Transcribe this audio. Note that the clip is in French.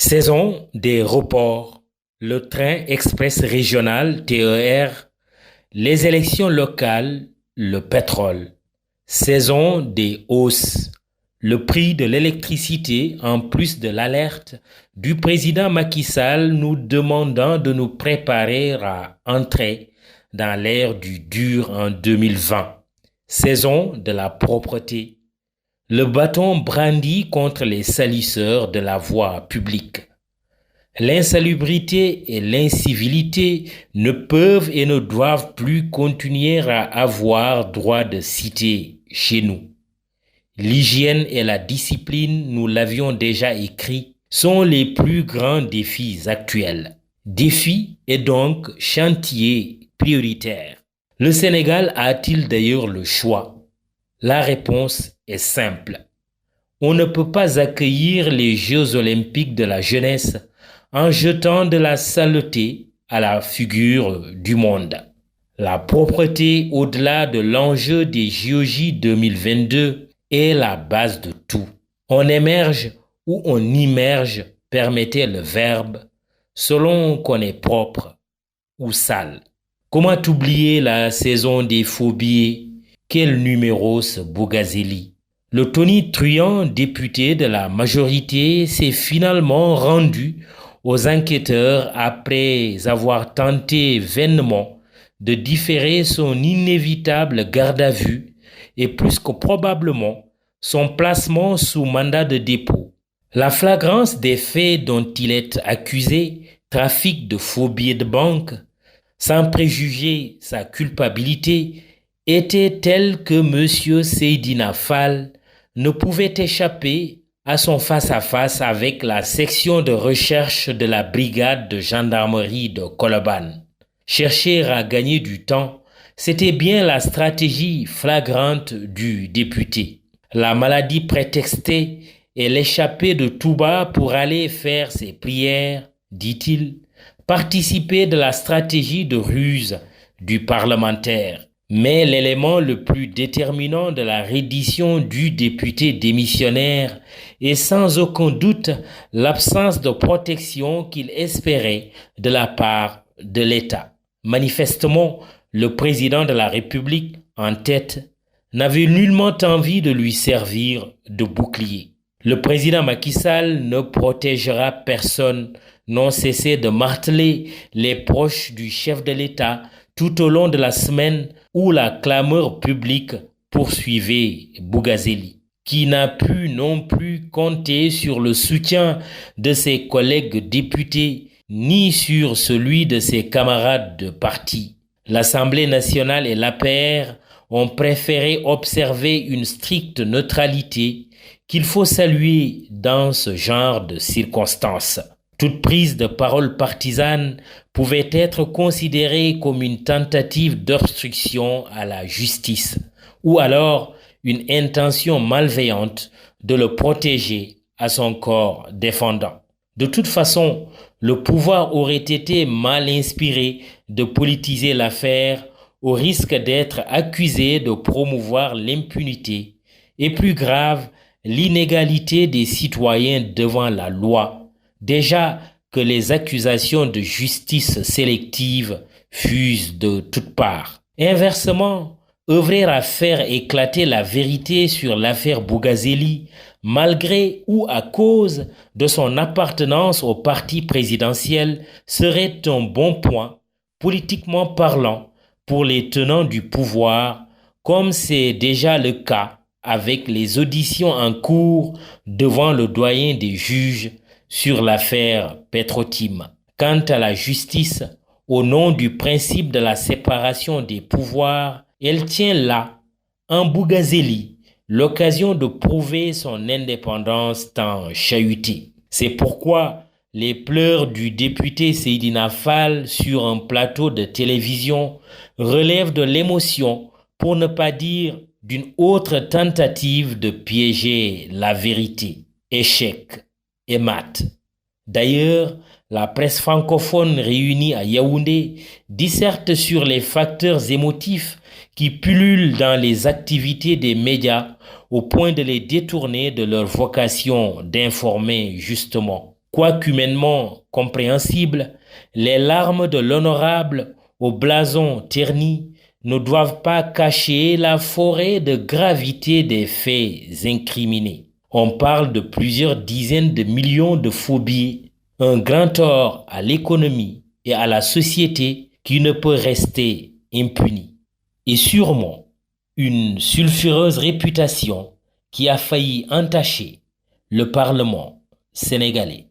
Saison des reports, le train express régional TER, les élections locales, le pétrole. Saison des hausses, le prix de l'électricité en plus de l'alerte du président Macky Sall nous demandant de nous préparer à entrer dans l'ère du dur en 2020. Saison de la propreté. Le bâton brandi contre les salisseurs de la voie publique. L'insalubrité et l'incivilité ne peuvent et ne doivent plus continuer à avoir droit de cité chez nous. L'hygiène et la discipline, nous l'avions déjà écrit, sont les plus grands défis actuels. Défis et donc chantier prioritaire. Le Sénégal a-t-il d'ailleurs le choix? La réponse est simple. On ne peut pas accueillir les Jeux olympiques de la jeunesse en jetant de la saleté à la figure du monde. La propreté au-delà de l'enjeu des JOJ 2022 est la base de tout. On émerge ou on immerge, permettez le verbe, selon qu'on est propre ou sale. Comment oublier la saison des phobies? Quel numéro ce Bougazeli? Le tonitruant député de la majorité s'est finalement rendu aux enquêteurs après avoir tenté vainement de différer son inévitable garde à vue et plus que probablement son placement sous mandat de dépôt. La flagrance des faits dont il est accusé, trafic de faux billets de banque, sans préjuger sa culpabilité, était telle que M. Seydina Fall ne pouvait échapper à son face-à-face avec la section de recherche de la brigade de gendarmerie de Colobane. Chercher à gagner du temps, c'était bien la stratégie flagrante du député. La maladie prétextée et l'échappée de Touba pour aller faire ses prières, dit-il, participaient de la stratégie de ruse du parlementaire. Mais l'élément le plus déterminant de la reddition du député démissionnaire est sans aucun doute l'absence de protection qu'il espérait de la part de l'État. Manifestement, le président de la République, en tête, n'avait nullement envie de lui servir de bouclier. Le président Macky Sall ne protégera personne, n'ont cessé de marteler les proches du chef de l'État tout au long de la semaine où la clameur publique poursuivait Bougazeli, qui n'a pu non plus compter sur le soutien de ses collègues députés ni sur celui de ses camarades de parti. L'Assemblée nationale et l'APR ont préféré observer une stricte neutralité qu'il faut saluer dans ce genre de circonstances. Toute prise de parole partisane pouvait être considérée comme une tentative d'obstruction à la justice, ou alors une intention malveillante de le protéger à son corps défendant. De toute façon, le pouvoir aurait été mal inspiré de politiser l'affaire au risque d'être accusé de promouvoir l'impunité et, plus grave, l'inégalité des citoyens devant la loi. Déjà que les accusations de justice sélective fusent de toutes parts. Inversement, œuvrer à faire éclater la vérité sur l'affaire Bougazeli, malgré ou à cause de son appartenance au parti présidentiel, serait un bon point, politiquement parlant, pour les tenants du pouvoir, comme c'est déjà le cas avec les auditions en cours devant le doyen des juges sur l'affaire Petrotim. Quant à la justice, au nom du principe de la séparation des pouvoirs, elle tient là, en Bougazeli, l'occasion de prouver son indépendance tant chahutée. C'est pourquoi les pleurs du député Seydina Fall sur un plateau de télévision relèvent de l'émotion, pour ne pas dire d'une autre tentative de piéger la vérité. Échec et mat. D'ailleurs, la presse francophone réunie à Yaoundé disserte sur les facteurs émotifs qui pullulent dans les activités des médias au point de les détourner de leur vocation d'informer justement. Quoique humainement compréhensible, les larmes de l'honorable au blason terni ne doivent pas cacher la forêt de gravité des faits incriminés. On parle de plusieurs dizaines de millions de faux billets, un grand tort à l'économie et à la société qui ne peut rester impuni. Et sûrement une sulfureuse réputation qui a failli entacher le Parlement sénégalais.